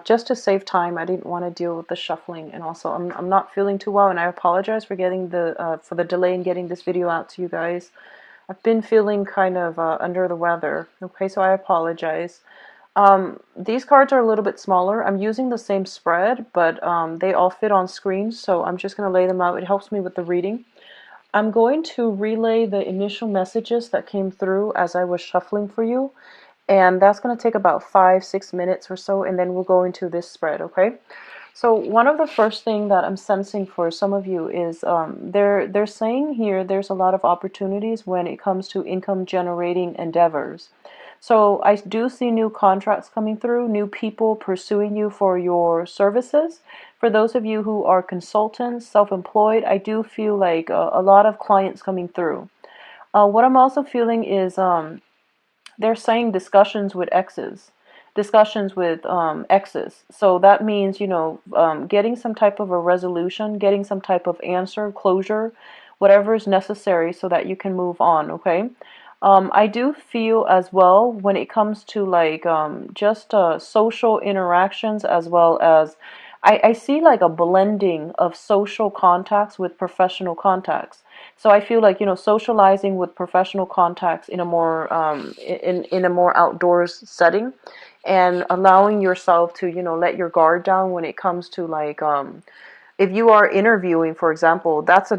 just to save time, I didn't want to deal with the shuffling, and also I'm not feeling too well, and I apologize for getting the delay in getting this video out to you guys. I've been feeling kind of under the weather. Okay, so I apologize. These cards are a little bit smaller. I'm using the same spread, but they all fit on screen, so I'm just going to lay them out. It helps me with the reading. I'm going to relay the initial messages that came through as I was shuffling for you, and that's going to take about 5-6 minutes or so, and then we'll go into this spread, okay? So one of the first thing that I'm sensing for some of you is they're saying here there's a lot of opportunities when it comes to income generating endeavors. So I do see new contracts coming through, new people pursuing you for your services. For those of you who are consultants, self-employed, I do feel like a lot of clients coming through. What I'm also feeling is they're saying discussions with exes. Discussions with exes. So that means, you know, getting some type of a resolution, getting some type of answer, closure, whatever is necessary so that you can move on, okay? I do feel as well when it comes to like just social interactions, as well as I see like a blending of social contacts with professional contacts. So I feel like, you know, socializing with professional contacts in a more in a more outdoors setting, and allowing yourself to, you know, let your guard down when it comes to like if you are interviewing, for example, that's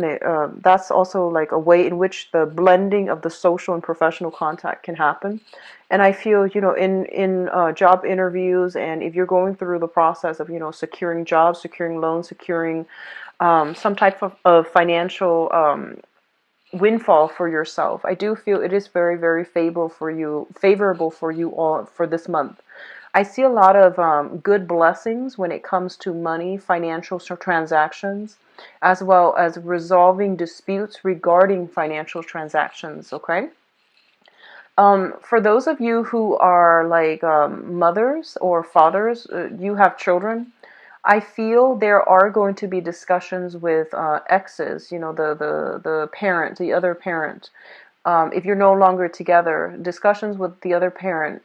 also like a way in which the blending of the social and professional contact can happen. And I feel, you know, in job interviews, and if you're going through the process of, you know, securing jobs, securing loans, securing some type of financial windfall for yourself, I do feel it is very, very favorable for you all for this month. I see a lot of good blessings when it comes to money, financial transactions, as well as resolving disputes regarding financial transactions, okay? For those of you who are like mothers or fathers, you have children, I feel there are going to be discussions with exes, you know, the parent, the other parent. If you're no longer together, discussions with the other parent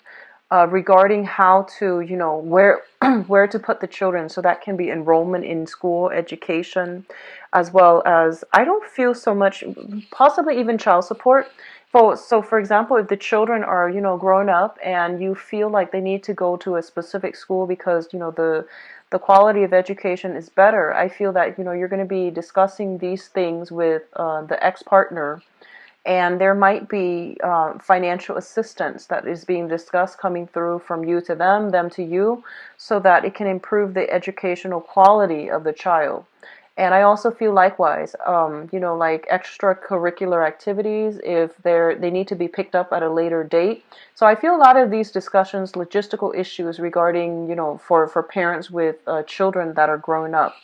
regarding how to, you know, where where to put the children. So that can be enrollment in school, education, as well as, I don't feel so much, possibly even child support. So for example, if the children are, you know, grown up and you feel like they need to go to a specific school because, you know, the quality of education is better, I feel that, you know, you're going to be discussing these things with the ex-partner, and there might be financial assistance that is being discussed coming through from you to them, them to you, so that it can improve the educational quality of the child. And I also feel likewise, you know, like extracurricular activities, if they need to be picked up at a later date. So I feel a lot of these discussions, logistical issues regarding, you know, for parents with children that are growing up.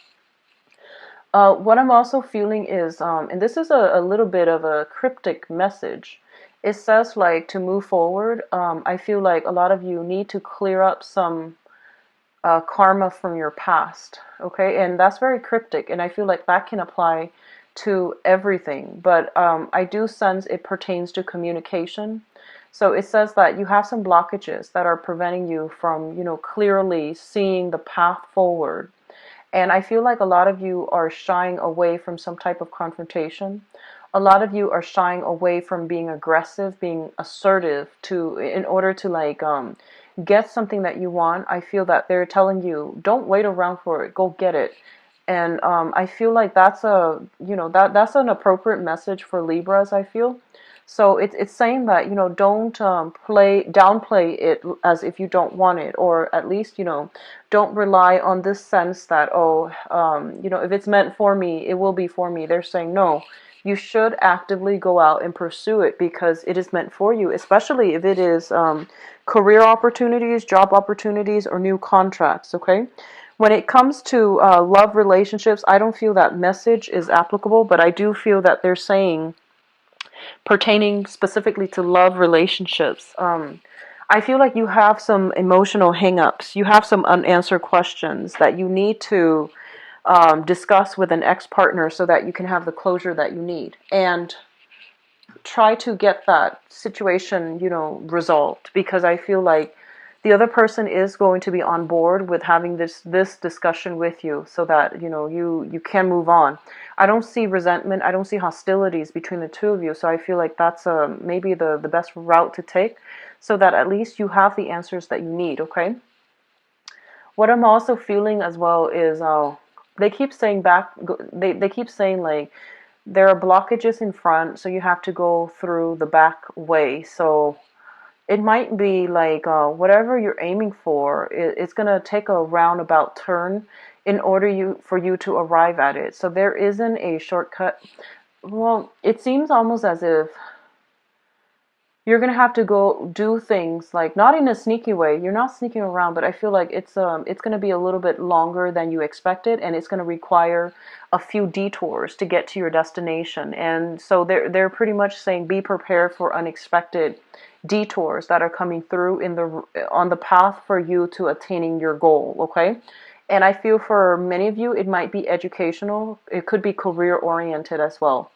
What I'm also feeling is, and this is a little bit of a cryptic message. It says like to move forward. I feel like a lot of you need to clear up some karma from your past. Okay, and that's very cryptic, and I feel like that can apply to everything. But I do sense it pertains to communication. So it says that you have some blockages that are preventing you from, you know, clearly seeing the path forward. And I feel like a lot of you are shying away from some type of confrontation. A lot of you are shying away from being aggressive, being assertive in order to like get something that you want. I feel that they're telling you, don't wait around for it, go get it. And I feel like that's a, you know, that's an appropriate message for Libras, I feel. So it's saying that, you know, don't downplay it as if you don't want it, or at least, you know, don't rely on this sense that, oh, you know, if it's meant for me, it will be for me. They're saying, no, you should actively go out and pursue it because it is meant for you, especially if it is career opportunities, job opportunities, or new contracts, okay? When it comes to love relationships, I don't feel that message is applicable, but I do feel that they're saying, pertaining specifically to love relationships, I feel like you have some emotional hangups. You have some unanswered questions that you need to discuss with an ex-partner so that you can have the closure that you need. And try to get that situation, you know, resolved, because I feel like the other person is going to be on board with having this discussion with you, so that you can move on. I don't see resentment, I don't see hostilities between the two of you, so I feel like that's maybe the best route to take, so that at least you have the answers that you need. Okay, what I'm also feeling as well is they keep saying they keep saying like there are blockages in front, so you have to go through the back way. So it might be like whatever you're aiming for, it's going to take a roundabout turn in order for you to arrive at it. So there isn't a shortcut. Well, it seems almost as if you're going to have to go do things, like not in a sneaky way. You're not sneaking around, but I feel like it's going to be a little bit longer than you expected, and it's going to require a few detours to get to your destination. And so they're pretty much saying be prepared for unexpected detours that are coming through on the path for you to attaining your goal. Okay, and I feel for many of you it might be educational, it could be career oriented as well.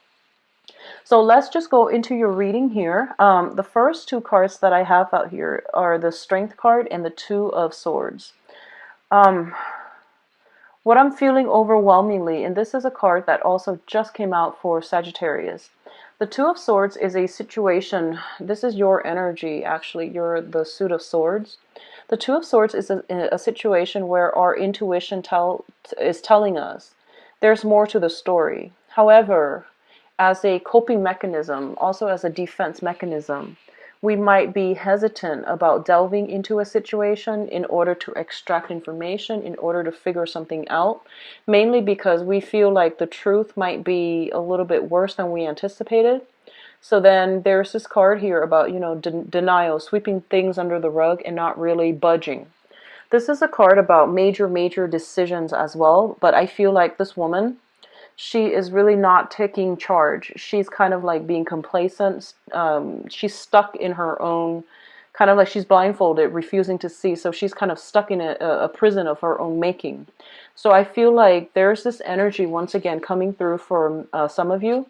So let's just go into your reading here. The first two cards that I have out here are the Strength card and the Two of Swords. What I'm feeling overwhelmingly, and this is a card that also just came out for Sagittarius. The Two of Swords is a situation, this is your energy actually, you're the Suit of Swords. The Two of Swords is a situation where our intuition is telling us there's more to the story. However, as a coping mechanism, also as a defense mechanism, we might be hesitant about delving into a situation in order to extract information, in order to figure something out, mainly because we feel like the truth might be a little bit worse than we anticipated. So then there's this card here about, denial, sweeping things under the rug and not really budging. This is a card about major decisions as well, but I feel like this woman, she is really not taking charge. She's kind of like being complacent. She's stuck in her own, kind of like she's blindfolded, refusing to see. So she's kind of stuck in a prison of her own making. So I feel like there's this energy once again coming through for some of you,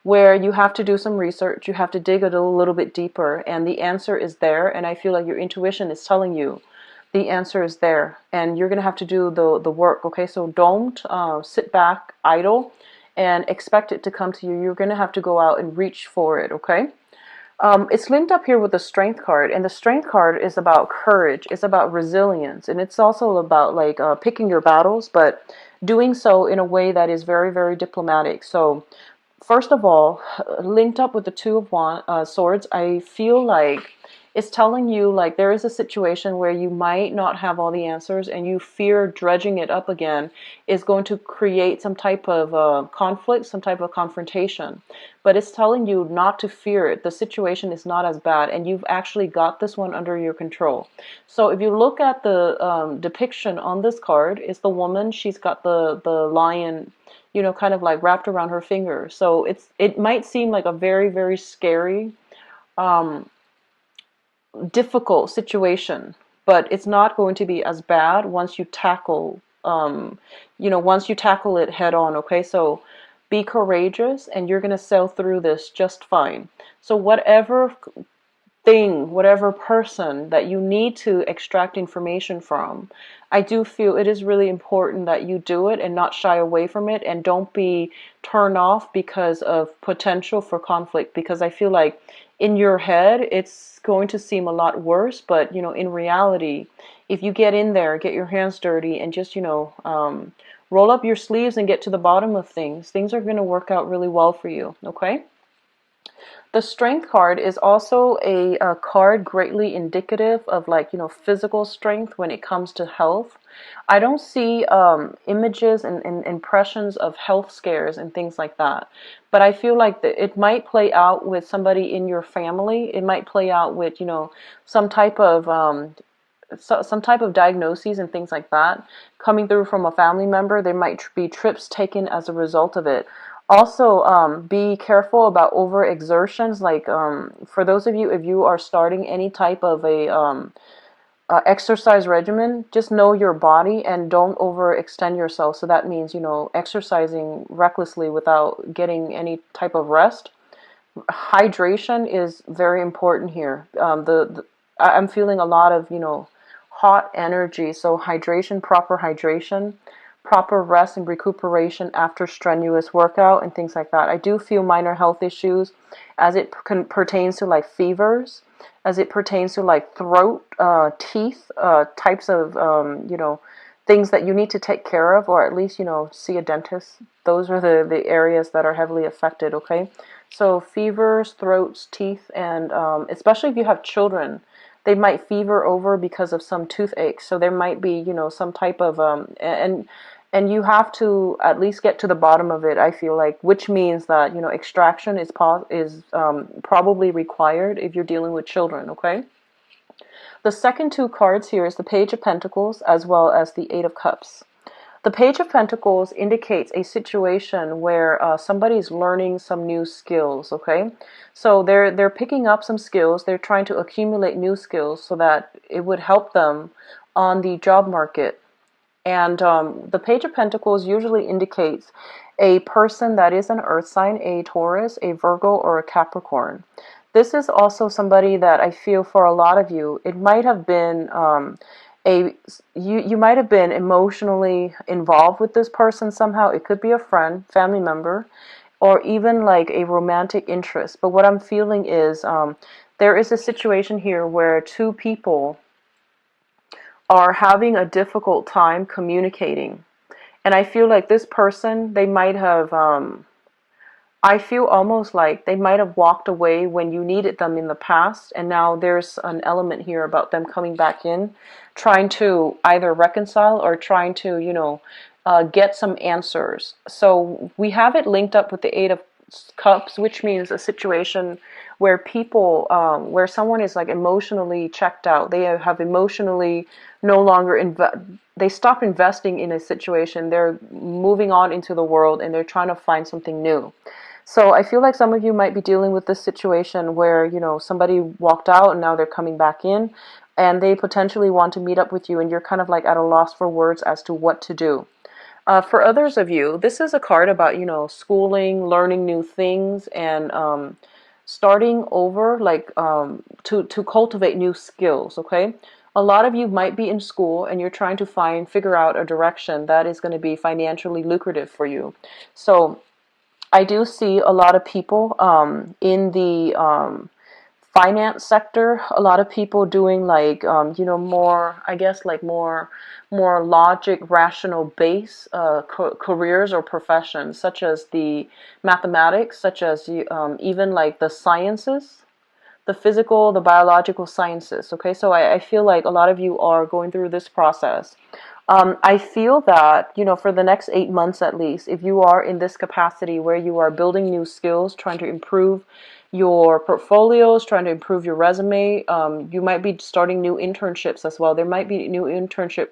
where you have to do some research, you have to dig a little bit deeper, and the answer is there. And I feel like your intuition is telling you the answer is there, and you're going to have to do the work. Okay, so don't sit back idle and expect it to come to you. You're going to have to go out and reach for it. Okay, it's linked up here with the Strength card, and the Strength card is about courage, it's about resilience, and it's also about like picking your battles, but doing so in a way that is very diplomatic. So first of all, linked up with the Two of Swords, I feel like it's telling you like there is a situation where you might not have all the answers, and you fear dredging it up again is going to create some type of conflict, some type of confrontation. But it's telling you not to fear it. The situation is not as bad, and you've actually got this one under your control. So if you look at the depiction on this card, it's the woman. She's got the lion, kind of like wrapped around her finger. So it might seem like a very scary, difficult situation, but it's not going to be as bad once you tackle, once you tackle it head on. Okay, so be courageous, and you're going to sail through this just fine. So whatever thing, whatever person that you need to extract information from, I do feel it is really important that you do it and not shy away from it, and don't be turned off because of potential for conflict, because I feel like in your head it's going to seem a lot worse, but in reality, if you get in there, get your hands dirty, and just roll up your sleeves and get to the bottom of things, things are going to work out really well for you. Okay, the Strength card is also a card greatly indicative of like, physical strength when it comes to health. I don't see images and impressions of health scares and things like that. But I feel like it might play out with somebody in your family. It might play out with, some type of some type of diagnoses and things like that coming through from a family member. There might be trips taken as a result of it. Also, be careful about overexertions. Like for those of you, if you are starting any type of a exercise regimen, just know your body and don't overextend yourself. So that means, exercising recklessly without getting any type of rest. Hydration is very important here. I'm feeling a lot of, hot energy. So hydration, proper rest and recuperation after strenuous workout and things like that. I do feel minor health issues as it pertains to like fevers, as it pertains to like throat, teeth, types of, things that you need to take care of, or at least, see a dentist. Those are the areas that are heavily affected, okay? So fevers, throats, teeth, and especially if you have children, they might fever over because of some toothache. So there might be, some type of and you have to at least get to the bottom of it. I feel like, which means that extraction is probably required if you're dealing with children. Okay. The second two cards here is the Page of Pentacles as well as the Eight of Cups. The Page of Pentacles indicates a situation where somebody's learning some new skills, okay? So they're picking up some skills, they're trying to accumulate new skills so that it would help them on the job market. And the Page of Pentacles usually indicates a person that is an earth sign, a Taurus, a Virgo, or a Capricorn. This is also somebody that I feel for a lot of you, it might have been you might have been emotionally involved with this person somehow. It could be a friend, family member, or even like a romantic interest. But what I'm feeling is there is a situation here where two people are having a difficult time communicating. And I feel like this person, they might have, I feel almost like they might have walked away when you needed them in the past. And now there's an element here about them coming back in, trying to either reconcile or trying to, get some answers. So we have it linked up with the Eight of Cups, which means a situation where people, where someone is like emotionally checked out. They have emotionally no longer they stop investing in a situation. They're moving on into the world and they're trying to find something new. So I feel like some of you might be dealing with this situation where, somebody walked out and now they're coming back in and they potentially want to meet up with you and you're kind of like at a loss for words as to what to do. For others of you, this is a card about, schooling, learning new things, and starting over, like to cultivate new skills, okay? A lot of you might be in school and you're trying to figure out a direction that is going to be financially lucrative for you. So I do see a lot of people in the finance sector, a lot of people doing like, more, I guess, like more logic, rational base careers or professions, such as the mathematics, such as even like the sciences, the physical, the biological sciences. Okay, so I feel like a lot of you are going through this process. I feel that, for the next 8 months at least, if you are in this capacity where you are building new skills, trying to improve your portfolios, trying to improve your resume, you might be starting new internships as well. There might be new internship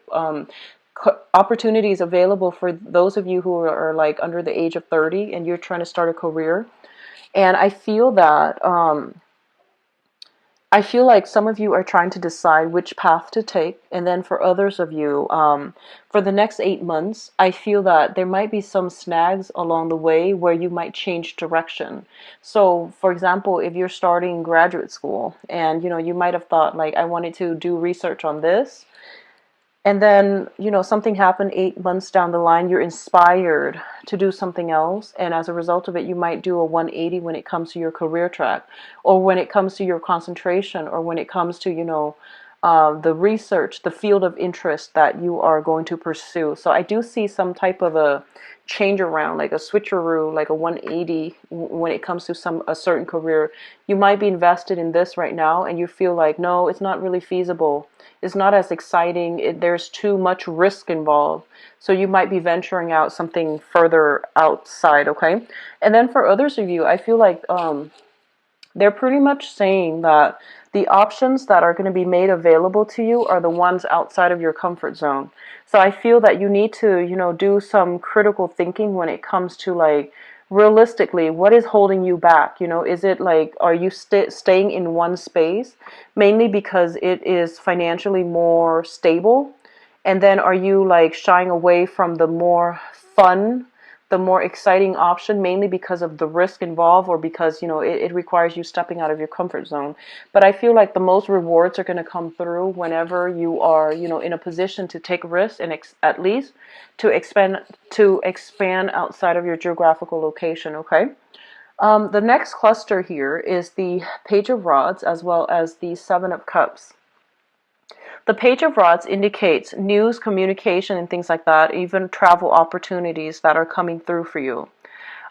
opportunities available for those of you who are like under the age of 30 and you're trying to start a career. And I feel that I feel like some of you are trying to decide which path to take, and then for others of you, for the next 8 months, I feel that there might be some snags along the way where you might change direction. So, for example, if you're starting graduate school, and you might have thought like, I wanted to do research on this, and then, something happened 8 months down the line, you're inspired to do something else. And as a result of it, you might do a 180 when it comes to your career track, or when it comes to your concentration, or when it comes to, the research, the field of interest that you are going to pursue. So I do see some type of a change around, like a switcheroo, like a 180 when it comes to a certain career. You might be invested in this right now and you feel like, no, it's not really feasible. It's not as exciting. There's too much risk involved. So you might be venturing out something further outside, okay? And then for others of you, I feel like they're pretty much saying that the options that are going to be made available to you are the ones outside of your comfort zone. So I feel that you need to, do some critical thinking when it comes to like, realistically, what is holding you back? Is it like, are you staying in one space mainly because it is financially more stable? And then are you like shying away from the more fun, the more exciting option, mainly because of the risk involved, or because, you know, it requires you stepping out of your comfort zone. But I feel like the most rewards are going to come through whenever you are, you know, in a position to take risks and at least to expand outside of your geographical location. Okay. The next cluster here is the Page of Rods as well as the Seven of Cups. The Page of Rods indicates news, communication, and things like that, even travel opportunities that are coming through for you.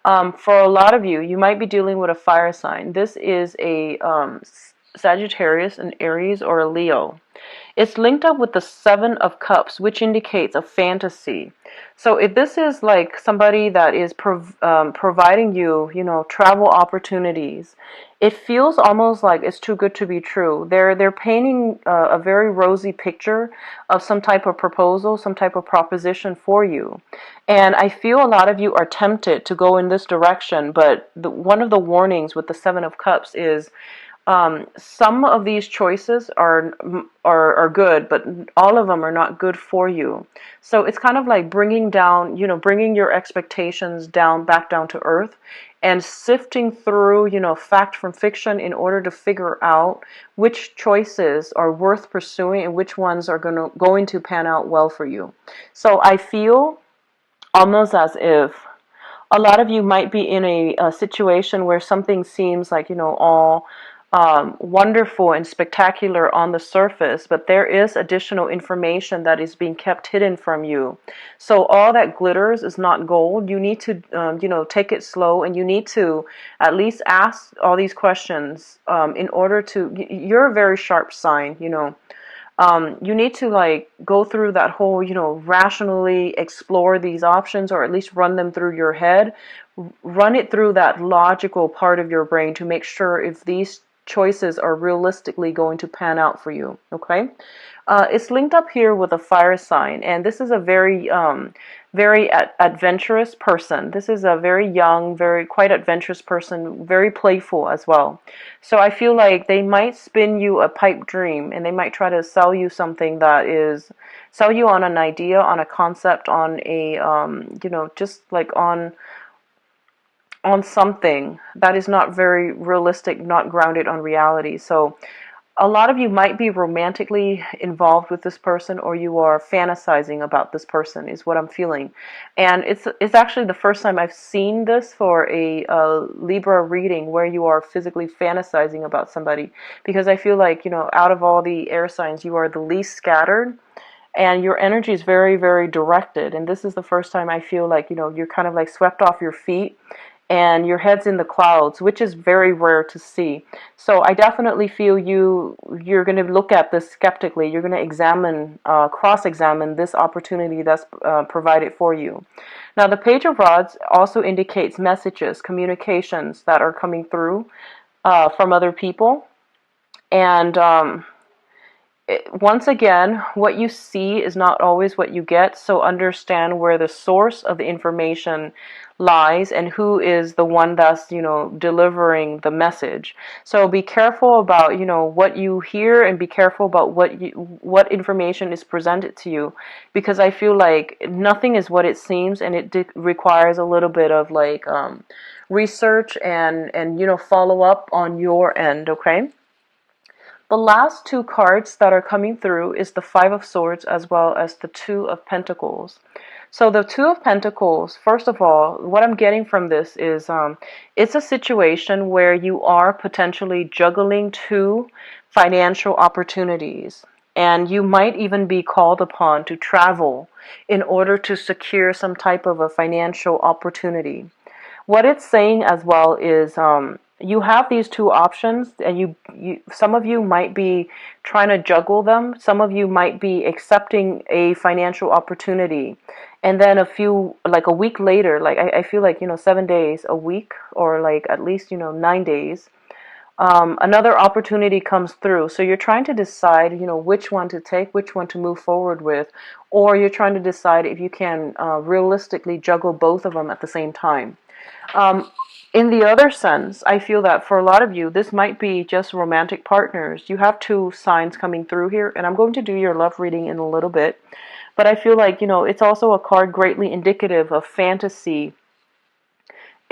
For a lot of you, you might be dealing with a fire sign. This is a Sagittarius, an Aries, or a Leo. It's linked up with the Seven of Cups, which indicates a fantasy. So if this is like somebody that is providing you, you know, travel opportunities, it feels almost like it's too good to be true. They're painting a very rosy picture of some type of proposal, some type of proposition for you. And I feel a lot of you are tempted to go in this direction, but one of the warnings with the Seven of Cups is some of these choices are good, but all of them are not good for you. So it's kind of like bringing down, you know, bringing your expectations down, back down to earth, and sifting through, you know, fact from fiction in order to figure out which choices are worth pursuing and which ones are going to pan out well for you. So I feel almost as if a lot of you might be in a situation where something seems like, you know, all wonderful and spectacular on the surface, but there is additional information that is being kept hidden from you. So all that glitters is not gold. You need to, you know, take it slow, and you need to at least ask all these questions in order to. You're a very sharp sign, you know. You need to like go through that whole, you know, rationally explore these options, or at least run them through your head, run it through that logical part of your brain to make sure if these choices are realistically going to pan out for you. Okay. It's linked up here with a fire sign, and this is a very adventurous person. This is a very young, very quite adventurous person, very playful as well. So I feel like they might spin you a pipe dream, and they might try to sell you something that is, sell you on an idea, on a concept, on a, you know, just like on something that is not very realistic, not grounded on reality. So a lot of you might be romantically involved with this person, or you are fantasizing about this person, is what I'm feeling. And it's actually the first time I've seen this for a Libra reading where you are physically fantasizing about somebody, because I feel like, you know, out of all the air signs, you are the least scattered, and your energy is very, very directed. And this is the first time I feel like, you know, you're kind of like swept off your feet and your head's in the clouds, which is very rare to see. So I definitely feel you're going to look at this skeptically. You're going to examine, cross-examine this opportunity that's provided for you. Now, the Page of Rods also indicates messages, communications that are coming through from other people. And once again, what you see is not always what you get, so understand where the source of the information lies and who is the one that's, you know, delivering the message. So be careful about, you know, what you hear, and be careful about what information is presented to you, because I feel like nothing is what it seems, and it requires a little bit of like research and you know, follow up on your end. Okay. The last two cards that are coming through is the Five of Swords as well as the Two of Pentacles. So the Two of Pentacles, first of all, what I'm getting from this is it's a situation where you are potentially juggling two financial opportunities. And you might even be called upon to travel in order to secure some type of a financial opportunity. What it's saying as well is you have these two options, and you some of you might be trying to juggle them. Some of you might be accepting a financial opportunity, and then like a week later, like I feel like, you know, 7 days, a week, or like at least, you know, 9 days, another opportunity comes through. So you're trying to decide, you know, which one to take, which one to move forward with, or you're trying to decide if you can realistically juggle both of them at the same time. In the other sense, I feel that for a lot of you, this might be just romantic partners. You have two signs coming through here, and I'm going to do your love reading in a little bit. But I feel like, you know, it's also a card greatly indicative of fantasy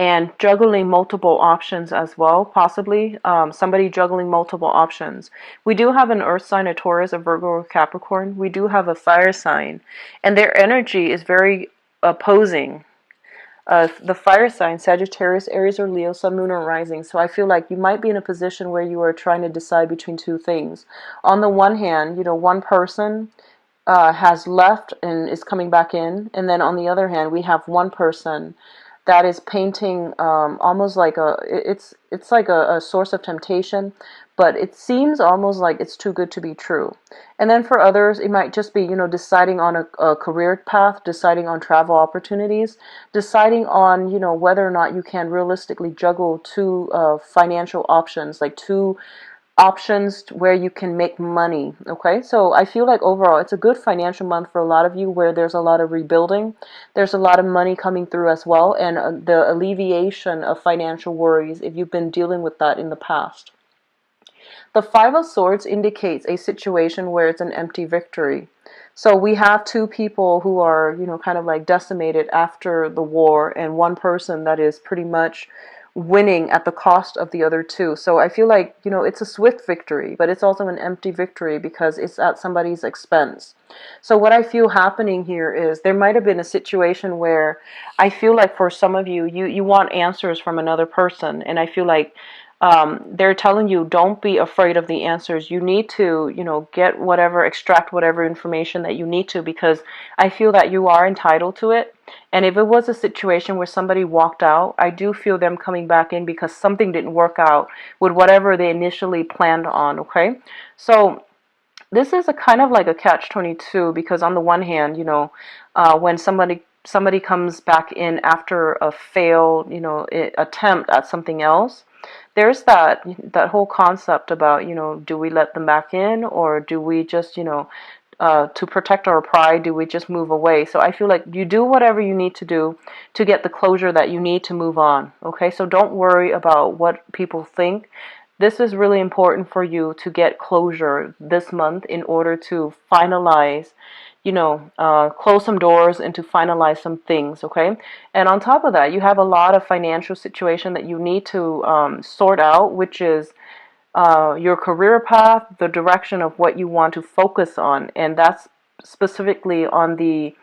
and juggling multiple options as well, possibly somebody juggling multiple options. We do have an earth sign, a Taurus, a Virgo, or Capricorn. We do have a fire sign, and their energy is very opposing. The fire sign, Sagittarius, Aries, or Leo, Sun, Moon, or Rising. So I feel like you might be in a position where you are trying to decide between two things. On the one hand, one person has left and is coming back in, and then on the other hand, we have one person that is painting almost like it's like a source of temptation, but it seems almost like it's too good to be true. And then for others, it might just be deciding on a career path, deciding on travel opportunities, deciding on whether or not you can realistically juggle two financial options, like two options where you can make money. Okay, so I feel like overall it's a good financial month for a lot of you, where there's a lot of rebuilding, there's a lot of money coming through as well, and the alleviation of financial worries if you've been dealing with that in the past. The Five of Swords indicates a situation where it's an empty victory. So we have two people who are, kind of like decimated after the war, and one person that is pretty much winning at the cost of the other two. So I feel like, it's a swift victory, but it's also an empty victory because it's at somebody's expense. So what I feel happening here is there might have been a situation where I feel like for some of you, you want answers from another person, and I feel like they're telling you, don't be afraid of the answers. You need to, extract whatever information that you need to, because I feel that you are entitled to it. And if it was a situation where somebody walked out, I do feel them coming back in because something didn't work out with whatever they initially planned on, okay? So this is a kind of like a catch-22, because on the one hand, when somebody comes back in after a failed, attempt at something else, there's that whole concept about, do we let them back in, or do we just, to protect our pride, do we just move away? So I feel like you do whatever you need to do to get the closure that you need to move on. Okay, so don't worry about what people think. This is really important for you to get closure this month in order to finalize, close some doors and to finalize some things, okay? And on top of that, you have a lot of financial situation that you need to sort out, which is your career path, the direction of what you want to focus on, and that's specifically on the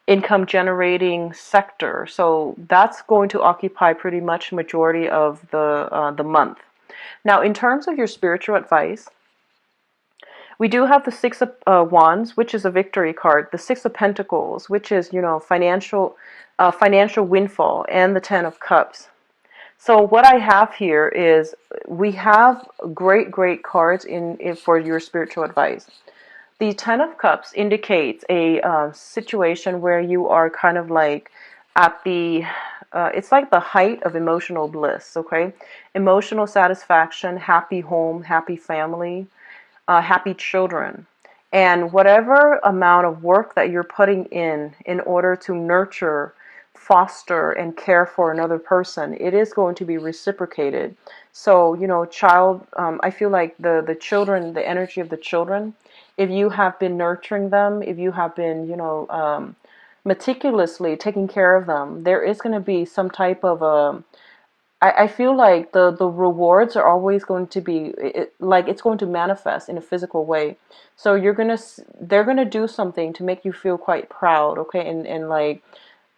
income generating sector. So that's going to occupy pretty much majority of the month. Now, in terms of your spiritual advice, we do have the Six of Wands, which is a victory card, the Six of Pentacles, which is, financial windfall, and the Ten of Cups. So what I have here is we have great cards in for your spiritual advice. The Ten of Cups indicates a situation where you are kind of like at the it's like the height of emotional bliss, okay? Emotional satisfaction, happy home, happy family, happy children. And whatever amount of work that you're putting in order to nurture, foster, and care for another person, it is going to be reciprocated. So, I feel like the children, the energy of the children, if you have been nurturing them, if you have been, meticulously taking care of them, there is going to be some type of I feel like the rewards are always going to be like it's going to manifest in a physical way. So they're gonna do something to make you feel quite proud, okay, and like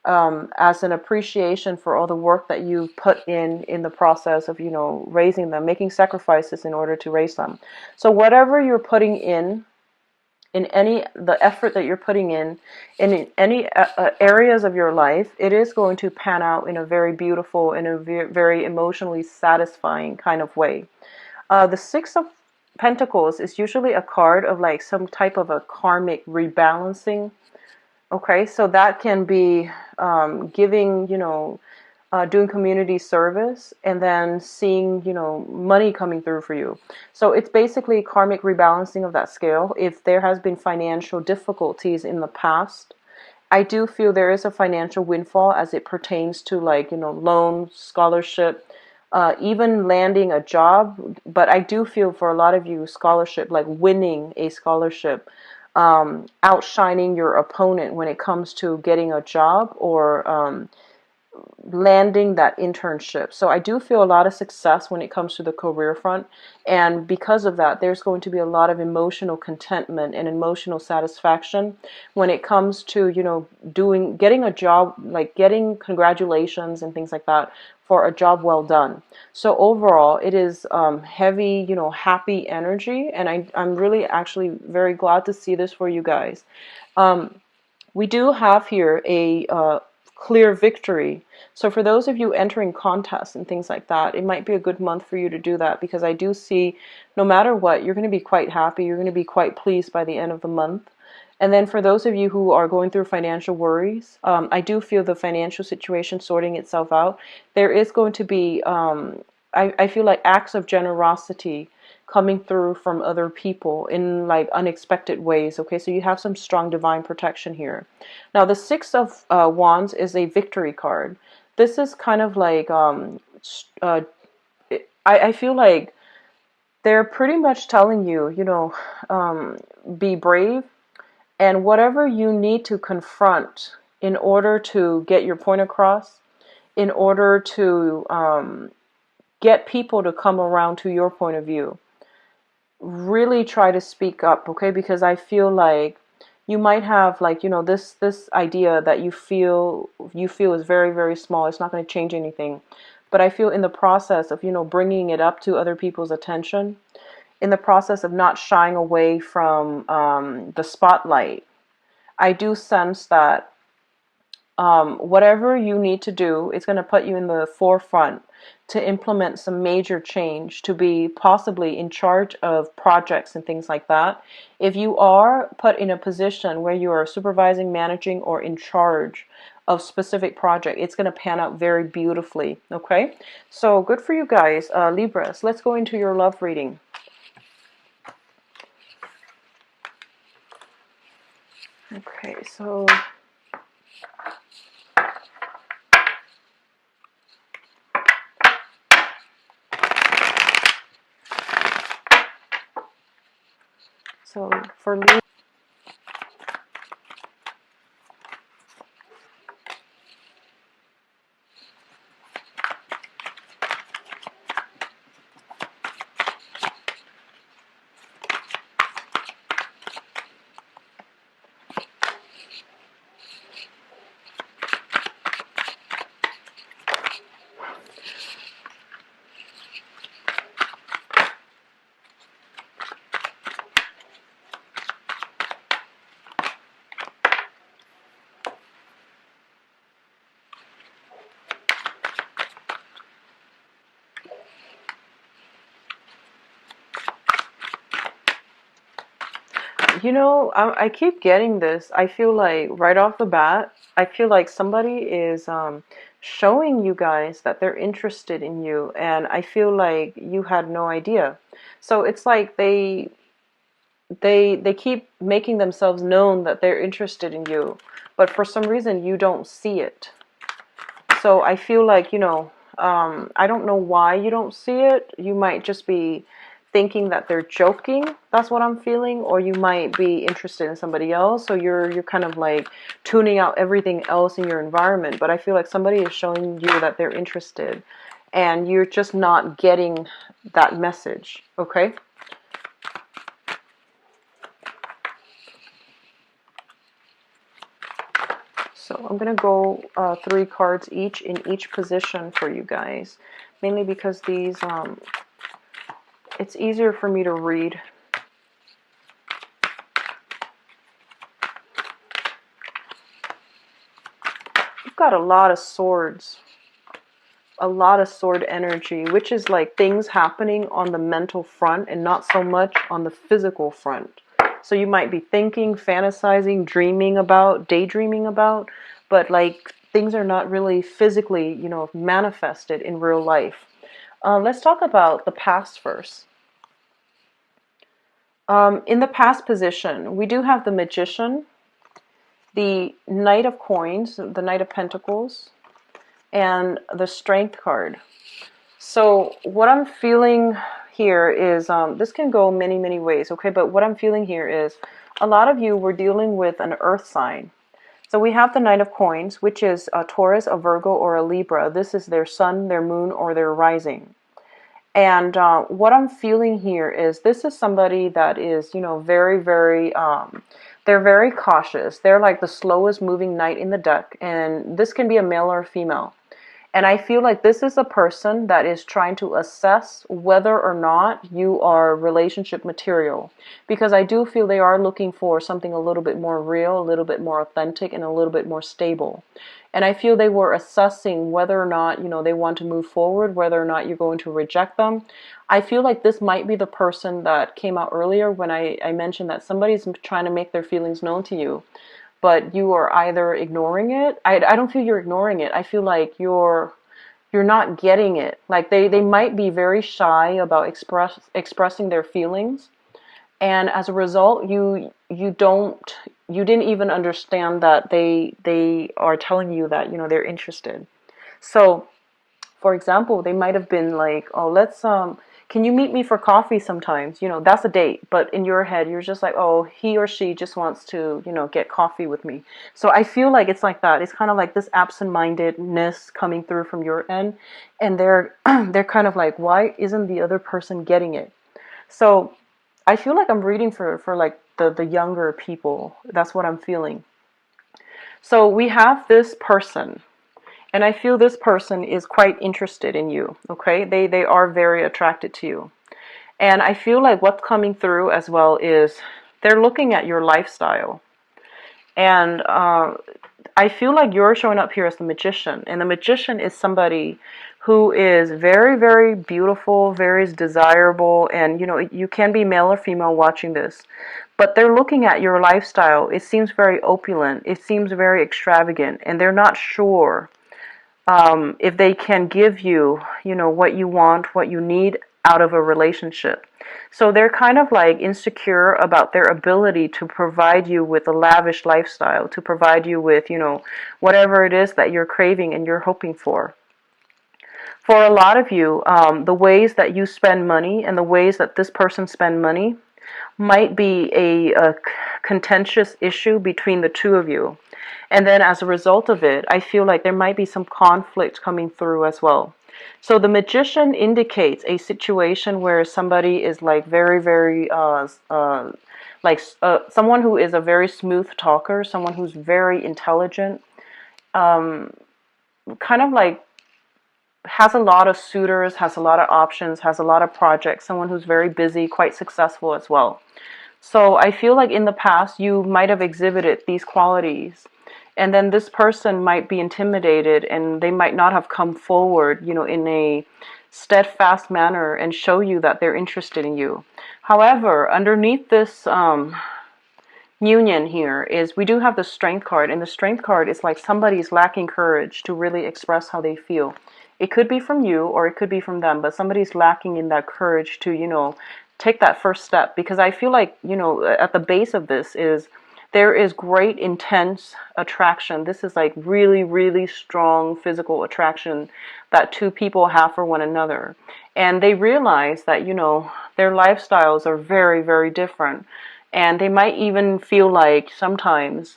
as an appreciation for all the work that you put in the process of raising them, making sacrifices in order to raise them. So whatever you're putting in the effort that you're putting in any areas of your life, it is going to pan out in a very beautiful and a very emotionally satisfying kind of way. The Six of Pentacles is usually a card of like some type of a karmic rebalancing. Okay, so that can be giving, doing community service, and then seeing, money coming through for you. So it's basically karmic rebalancing of that scale. If there has been financial difficulties in the past, I do feel there is a financial windfall as it pertains to like, loans, scholarship, even landing a job. But I do feel for a lot of you, scholarship, like winning a scholarship, outshining your opponent when it comes to getting a job, or landing that internship. So I do feel a lot of success when it comes to the career front. And because of that, there's going to be a lot of emotional contentment and emotional satisfaction when it comes to, you know, getting a job, like getting congratulations and things like that for a job well done. So overall, it is heavy, you know, happy energy. And I'm really actually very glad to see this for you guys. We do have here a clear victory. So for those of you entering contests and things like that, it might be a good month for you to do that, because I do see no matter what, you're going to be quite happy. You're going to be quite pleased by the end of the month. And then for those of you who are going through financial worries, I do feel the financial situation sorting itself out. There is going to be, I feel like acts of generosity coming through from other people in like unexpected ways. Okay, so you have some strong divine protection here. Now the Six of Wands is a victory card. This is kind of like I feel like they're pretty much telling you, you know, be brave, and whatever you need to confront in order to get your point across, in order to get people to come around to your point of view, really try to speak up, okay? Because I feel like you might have, like, you know, this idea that you feel is very, very small. It's not going to change anything. But I feel in the process of, you know, bringing it up to other people's attention, in the process of not shying away from the spotlight, I do sense that whatever you need to do, it's going to put you in the forefront to implement some major change, to be possibly in charge of projects and things like that. If you are put in a position where you are supervising, managing, or in charge of specific project, it's going to pan out very beautifully. Okay, so good for you guys, Libras. Let's go into your love reading. Okay, so for Libra, you know, I keep getting this. I feel like right off the bat, I feel like somebody is showing you guys that they're interested in you, and I feel like you had no idea. So it's like they keep making themselves known that they're interested in you, but for some reason you don't see it. So I feel like, you know, I don't know why you don't see it. You might just be thinking that they're joking. That's what I'm feeling. Or you might be interested in somebody else. So you're kind of like tuning out everything else in your environment. But I feel like somebody is showing you that they're interested, and you're just not getting that message. Okay? So I'm going to go 3 cards each in each position for you guys. Mainly because these, it's easier for me to read. You've got a lot of swords. A lot of sword energy, which is like things happening on the mental front and not so much on the physical front. So you might be thinking, fantasizing, dreaming about, daydreaming about, but like things are not really physically, you know, manifested in real life. Let's talk about the past first. In the past position, we do have the Magician, the Knight of Coins, the Knight of Pentacles, and the Strength card. So what I'm feeling here is, this can go many, many ways, okay? But what I'm feeling here is a lot of you were dealing with an earth sign. So we have the Knight of Coins, which is a Taurus, a Virgo, or a Libra. This is their sun, their moon, or their rising. And what I'm feeling here is this is somebody that is, you know, they're very cautious. They're like the slowest moving knight in the deck. And this can be a male or a female. And I feel like this is a person that is trying to assess whether or not you are relationship material. Because I do feel they are looking for something a little bit more real, a little bit more authentic, and a little bit more stable. And I feel they were assessing whether or not, you know, they want to move forward, whether or not you're going to reject them. I feel like this might be the person that came out earlier when I mentioned that somebody's trying to make their feelings known to you, but you are either ignoring it. I don't feel you're ignoring it. I feel like you're not getting it. Like they might be very shy about expressing their feelings. And as a result, you didn't even understand that they are telling you that, you know, they're interested. So, for example, they might have been like, "Oh, let's can you meet me for coffee sometimes?" You know, that's a date. But in your head, you're just like, "Oh, he or she just wants to, you know, get coffee with me." So I feel like it's like that. It's kind of like this absent-mindedness coming through from your end, and they're they're kind of like, "Why isn't the other person getting it?" So I feel like I'm reading for like the younger people. That's what I'm feeling. So we have this person, and I feel this person is quite interested in you, okay? They are very attracted to you. And I feel like what's coming through as well is they're looking at your lifestyle. And I feel like you're showing up here as the magician. And the magician is somebody who is very, very beautiful, very desirable. And, you know, you can be male or female watching this. But they're looking at your lifestyle. It seems very opulent. It seems very extravagant. And they're not sure if they can give you, you know, what you want, what you need out of a relationship. So they're kind of like insecure about their ability to provide you with a lavish lifestyle, to provide you with, you know, whatever it is that you're craving and you're hoping for. For a lot of you, the ways that you spend money and the ways that this person spend money might be a contentious issue between the two of you. And then as a result of it, I feel like there might be some conflict coming through as well. So the magician indicates a situation where somebody is like very, very, someone who is a very smooth talker, someone who's very intelligent, kind of like has a lot of suitors, has a lot of options, has a lot of projects, someone who's very busy, quite successful as well. So I feel like in the past you might have exhibited these qualities, and then this person might be intimidated and they might not have come forward, you know, in a steadfast manner and show you that they're interested in you. However, underneath this union here is we do have the Strength card, and the Strength card is like somebody's lacking courage to really express how they feel. It could be from you or it could be from them, but somebody's lacking in that courage to, you know, take that first step. Because I feel like, you know, at the base of this is there is great intense attraction. This is like really, really strong physical attraction that two people have for one another. And they realize that, you know, their lifestyles are very, very different. And they might even feel like sometimes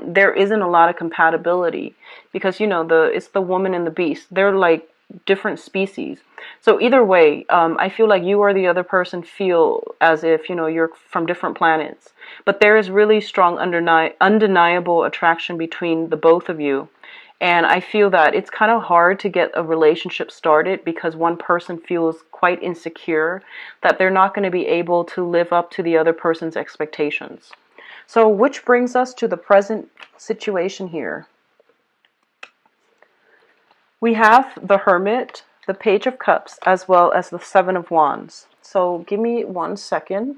there isn't a lot of compatibility because, you know, it's the woman and the beast. They're like different species. So either way, I feel like you or the other person feel as if, you know, you're from different planets. But there is really strong undeniable attraction between the both of you. And I feel that it's kind of hard to get a relationship started because one person feels quite insecure that they're not going to be able to live up to the other person's expectations. So which brings us to the present situation here. We have the Hermit, the Page of Cups, as well as the Seven of Wands. So give me 1 second.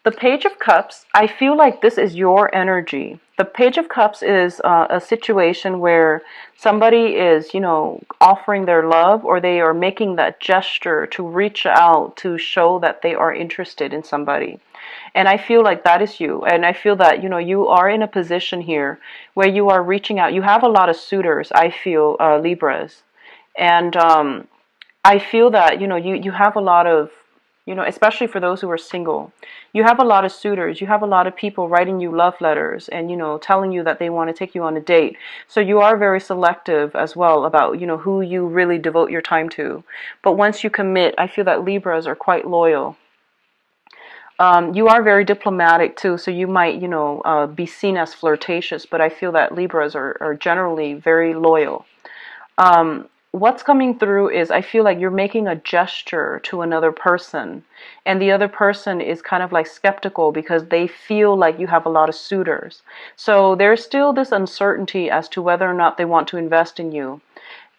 The Page of Cups, I feel like this is your energy. The Page of Cups is a situation where somebody is, you know, offering their love, or they are making that gesture to reach out to show that they are interested in somebody. And I feel like that is you. And I feel that, you know, you are in a position here where you are reaching out. You have a lot of suitors, I feel, Libras. And I feel that, you know, you have a lot of, you know, especially for those who are single. You have a lot of suitors. You have a lot of people writing you love letters and, you know, telling you that they want to take you on a date. So you are very selective as well about, you know, who you really devote your time to. But once you commit, I feel that Libras are quite loyal. You are very diplomatic too, so you might, you know, be seen as flirtatious, but I feel that Libras are generally very loyal. What's coming through is I feel like you're making a gesture to another person, and the other person is kind of like skeptical because they feel like you have a lot of suitors. So there's still this uncertainty as to whether or not they want to invest in you.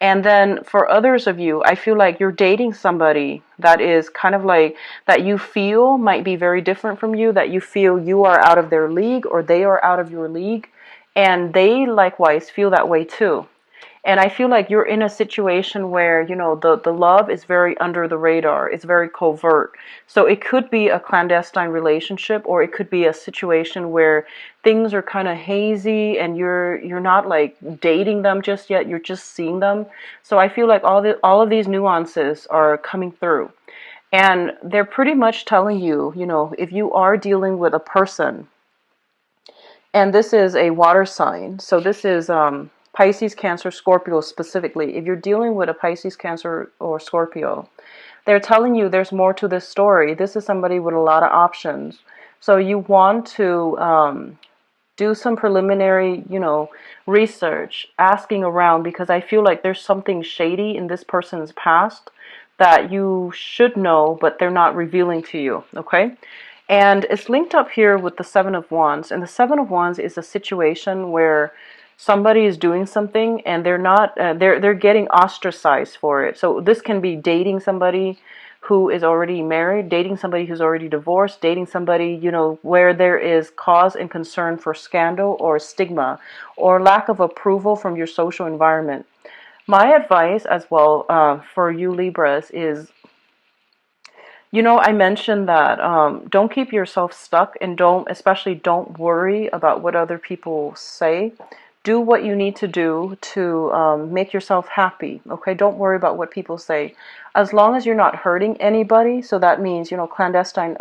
And then for others of you, I feel like you're dating somebody that is kind of like that you feel might be very different from you, that you feel you are out of their league or they are out of your league, and they likewise feel that way too. And I feel like you're in a situation where, you know, the love is very under the radar. It's very covert. So it could be a clandestine relationship, or it could be a situation where things are kind of hazy and you're not like dating them just yet. You're just seeing them. So I feel like all of these nuances are coming through. And they're pretty much telling you, you know, if you are dealing with a person, and this is a water sign. So this is Pisces, Cancer, Scorpio specifically. If you're dealing with a Pisces, Cancer, or Scorpio, they're telling you there's more to this story. This is somebody with a lot of options. So you want to do some preliminary, you know, research, asking around, because I feel like there's something shady in this person's past that you should know, but they're not revealing to you, okay? And it's linked up here with the Seven of Wands. And the Seven of Wands is a situation where somebody is doing something and they're not, they're getting ostracized for it. So this can be dating somebody who is already married, dating somebody who's already divorced, dating somebody, you know, where there is cause and concern for scandal or stigma or lack of approval from your social environment. My advice as well for you Libras is, you know, I mentioned that don't keep yourself stuck, and especially don't worry about what other people say. Do what you need to do to make yourself happy, okay? Don't worry about what people say. As long as you're not hurting anybody, so that means, you know, clandestine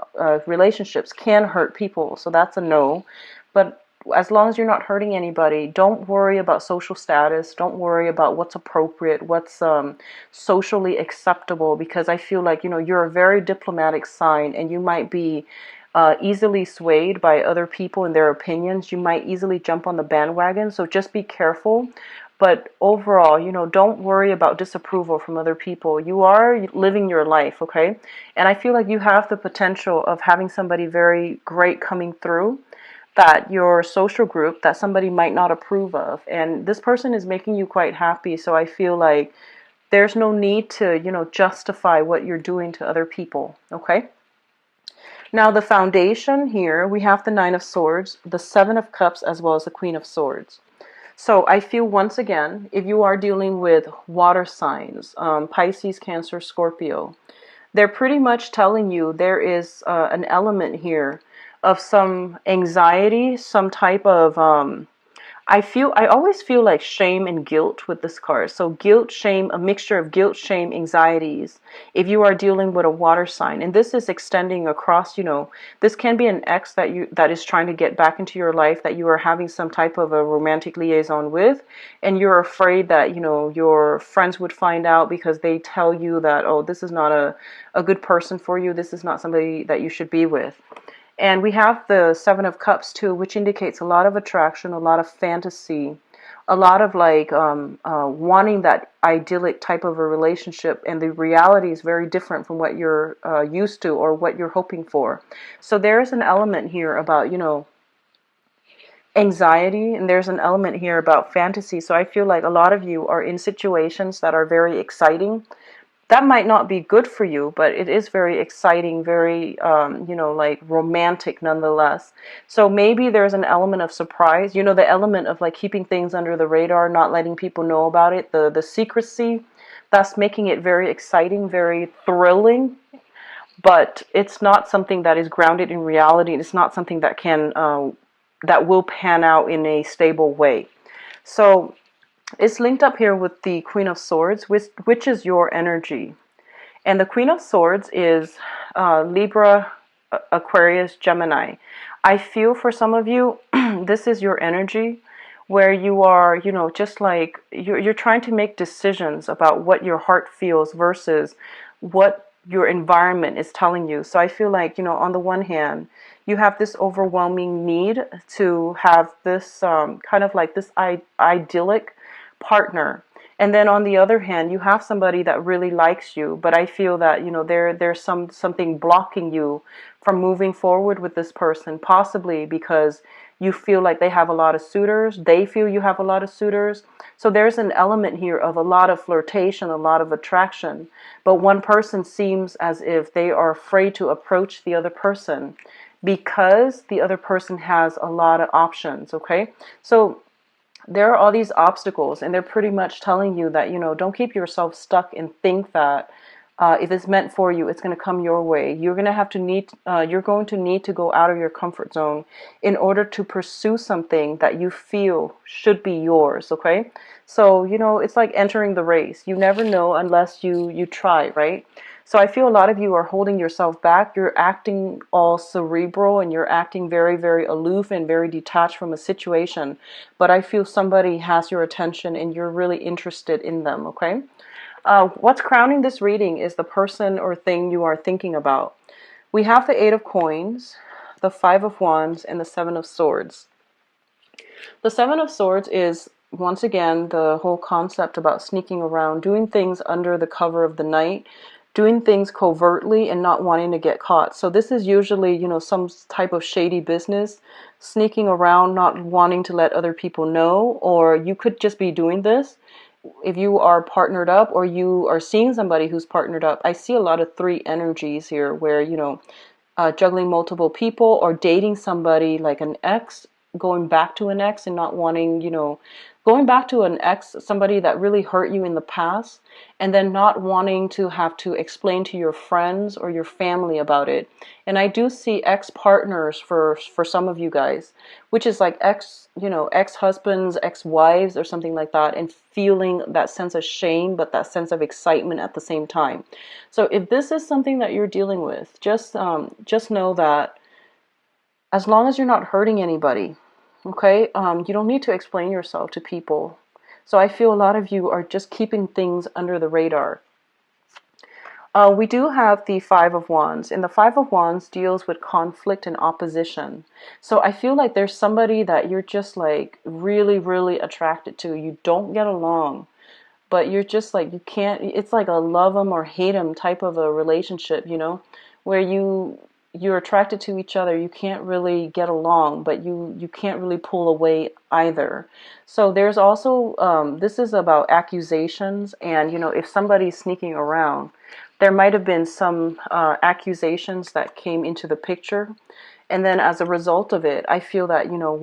relationships can hurt people, so that's a no. But as long as you're not hurting anybody, don't worry about social status. Don't worry about what's appropriate, what's socially acceptable, because I feel like, you know, you're a very diplomatic sign and you might be easily swayed by other people and their opinions. You might easily jump on the bandwagon, so just be careful. But overall, you know, don't worry about disapproval from other people. You are living your life, okay? And I feel like you have the potential of having somebody very great coming through, that your social group that somebody might not approve of, and this person is making you quite happy. So I feel like there's no need to, you know, justify what you're doing to other people, okay? Now the foundation here, we have the Nine of Swords, the Seven of Cups, as well as the Queen of Swords. So I feel once again, if you are dealing with water signs, Pisces, Cancer, Scorpio, they're pretty much telling you there is an element here of some anxiety, some type of I always feel like shame and guilt with this card. So guilt, shame, a mixture of guilt, shame, anxieties. If you are dealing with a water sign, and this is extending across, you know, this can be an ex that is trying to get back into your life, that you are having some type of a romantic liaison with, and you're afraid that, you know, your friends would find out because they tell you that, oh, this is not a good person for you. This is not somebody that you should be with. And we have the Seven of Cups too, which indicates a lot of attraction, a lot of fantasy, a lot of like wanting that idyllic type of a relationship. And the reality is very different from what you're used to or what you're hoping for. So there's an element here about, you know, anxiety, and there's an element here about fantasy. So I feel like a lot of you are in situations that are very exciting. That might not be good for you, but it is very exciting, very, you know, like romantic nonetheless. So maybe there's an element of surprise, you know, the element of like keeping things under the radar, not letting people know about it, the secrecy, that's making it very exciting, very thrilling, but it's not something that is grounded in reality. It's not something that that will pan out in a stable way. So it's linked up here with the Queen of Swords, which is your energy. And the Queen of Swords is Libra, Aquarius, Gemini. I feel for some of you, this is your energy where you are, you know, just like you're trying to make decisions about what your heart feels versus what your environment is telling you. So I feel like, you know, on the one hand, you have this overwhelming need to have this kind of like this idyllic partner. And then on the other hand, you have somebody that really likes you, but I feel that, you know, there's something blocking you from moving forward with this person, possibly because you feel like they have a lot of suitors, they feel you have a lot of suitors. So there's an element here of a lot of flirtation, a lot of attraction, but one person seems as if they are afraid to approach the other person because the other person has a lot of options, okay? So there are all these obstacles, and they're pretty much telling you that, you know, don't keep yourself stuck and think that if it's meant for you, it's going to come your way. You're going to have to you're going to need to go out of your comfort zone in order to pursue something that you feel should be yours, okay? So, you know, it's like entering the race. You never know unless you try, right? So I feel a lot of you are holding yourself back. You're acting all cerebral and you're acting very, very aloof and very detached from a situation. But I feel somebody has your attention and you're really interested in them, okay? What's crowning this reading is the person or thing you are thinking about. We have the Eight of Coins, the Five of Wands, and the Seven of Swords. The Seven of Swords is, once again, the whole concept about sneaking around, doing things under the cover of the night, doing things covertly and not wanting to get caught. So this is usually, you know, some type of shady business, sneaking around, not wanting to let other people know, or you could just be doing this if you are partnered up or you are seeing somebody who's partnered up. I see a lot of three energies here where, you know, juggling multiple people or dating somebody like an ex, going back to an ex and not wanting, you know, going back to an ex, somebody that really hurt you in the past, and then not wanting to have to explain to your friends or your family about it. And I do see ex-partners for some of you guys, which is like you know, ex-husbands, ex-wives or something like that, and feeling that sense of shame, but that sense of excitement at the same time. So if this is something that you're dealing with, just know that as long as you're not hurting anybody, okay, you don't need to explain yourself to people. So I feel a lot of you are just keeping things under the radar. We do have the Five of Wands, and the Five of Wands deals with conflict and opposition. So I feel like there's somebody that you're just like really, really attracted to. You don't get along, but you're just like, you can't, it's like a love them or hate them type of a relationship, you know, where you're attracted to each other. You can't really get along, but you can't really pull away either. So there's also, this is about accusations, and, you know, if somebody's sneaking around, there might have been some accusations that came into the picture. And then as a result of it, I feel that, you know,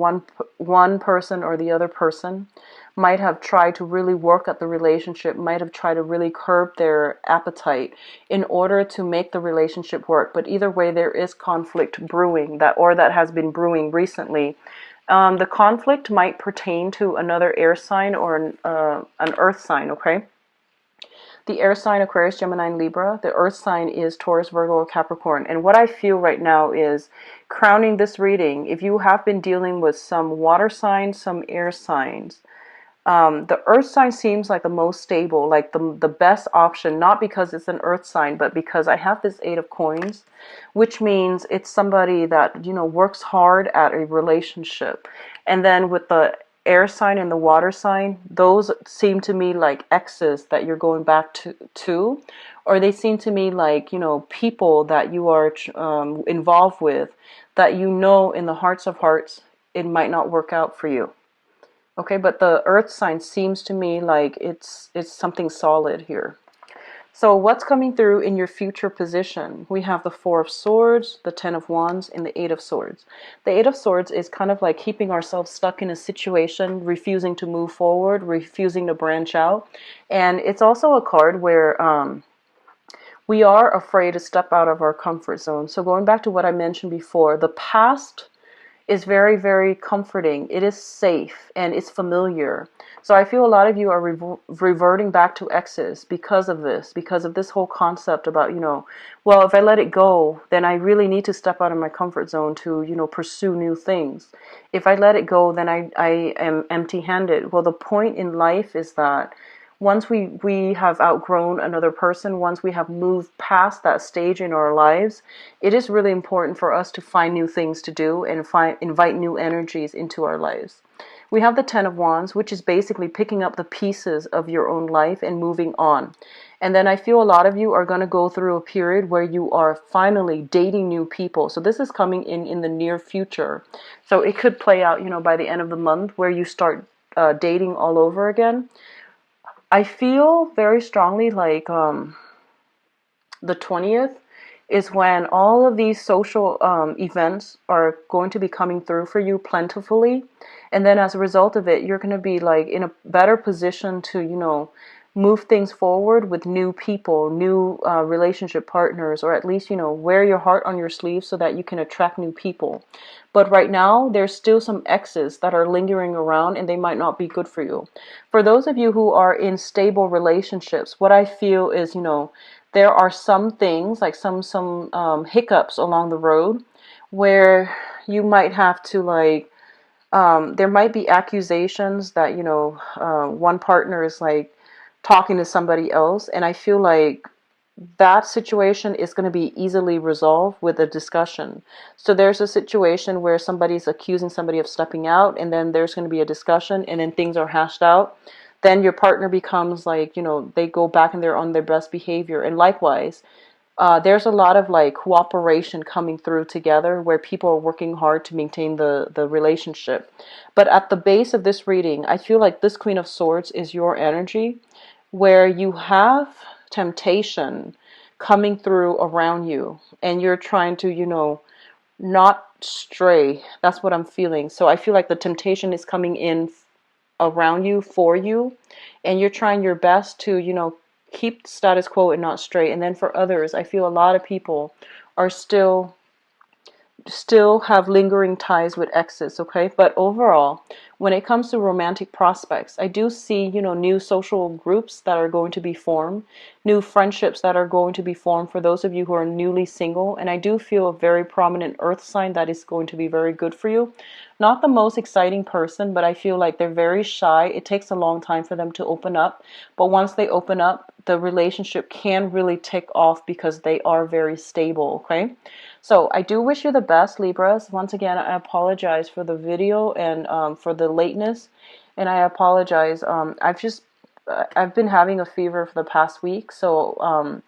one person or the other person might have tried to really work at the relationship, might have tried to really curb their appetite in order to make the relationship work. But either way, there is conflict brewing, that has been brewing recently. The conflict might pertain to another air sign or an earth sign, okay? The air sign, Aquarius, Gemini, and Libra. The earth sign is Taurus, Virgo, or Capricorn. And what I feel right now is, crowning this reading, if you have been dealing with some water signs, some air signs, the earth sign seems like the most stable, like the best option, not because it's an earth sign, but because I have this Eight of Coins, which means it's somebody that, you know, works hard at a relationship. And then with the air sign and the water sign, those seem to me like exes that you're going back to, or they seem to me like, you know, people that you are involved with, that, you know, in the hearts of hearts, it might not work out for you. Okay, but the earth sign seems to me like it's something solid here. So what's coming through in your future position? We have the Four of Swords, the Ten of Wands, and the Eight of Swords. The Eight of Swords is kind of like keeping ourselves stuck in a situation, refusing to move forward, refusing to branch out. And it's also a card where we are afraid to step out of our comfort zone. So going back to what I mentioned before, the past is very, very comforting. It is safe and it's familiar. So I feel a lot of you are reverting back to exes because of this whole concept about, well, if I let it go, then I really need to step out of my comfort zone to, pursue new things. If I let it go, then I am empty-handed. Well, the point in life is that once we have outgrown another person, once we have moved past that stage in our lives, it is really important for us to find new things to do and invite new energies into our lives. We have the Ten of Wands, which is basically picking up the pieces of your own life and moving on. And then I feel a lot of you are going to go through a period where you are finally dating new people. So this is coming in the near future. So it could play out, by the end of the month where you start dating all over again. I feel very strongly like the 20th is when all of these social events are going to be coming through for you plentifully. And then as a result of it, you're going to be like in a better position to, move things forward with new people, new relationship partners, or at least, wear your heart on your sleeve so that you can attract new people. But right now, there's still some exes that are lingering around and they might not be good for you. For those of you who are in stable relationships, what I feel is, there are some things like some hiccups along the road where you might have to like, there might be accusations that, one partner is like talking to somebody else. And I feel like that situation is going to be easily resolved with a discussion. So there's a situation where somebody's accusing somebody of stepping out, and then there's going to be a discussion, and then things are hashed out. Then your partner becomes like, they go back and they're on their best behavior. And likewise, there's a lot of like cooperation coming through together where people are working hard to maintain the relationship. But at the base of this reading, I feel like this Queen of Swords is your energy where you have temptation coming through around you and you're trying to, not stray. That's what I'm feeling. So I feel like the temptation is coming in around you, for you, and you're trying your best to, keep the status quo and not stray. And then for others, I feel a lot of people are still have lingering ties with exes, okay? But overall, when it comes to romantic prospects, I do see, new social groups that are going to be formed, new friendships that are going to be formed for those of you who are newly single, and I do feel a very prominent earth sign that is going to be very good for you. Not the most exciting person, but I feel like they're very shy. It takes a long time for them to open up, but once they open up, the relationship can really take off because they are very stable, okay? So I do wish you the best, Libras. Once again, I apologize for the video and for the lateness, and I apologize. I've been having a fever for the past week, so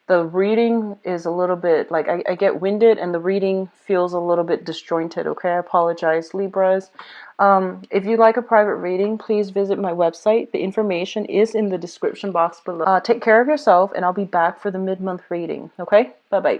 the reading is a little bit like I get winded, and the reading feels a little bit disjointed. Okay, I apologize, Libras. If you'd like a private reading, please visit my website. The information is in the description box below. Take care of yourself, and I'll be back for the mid-month reading. Okay, bye bye.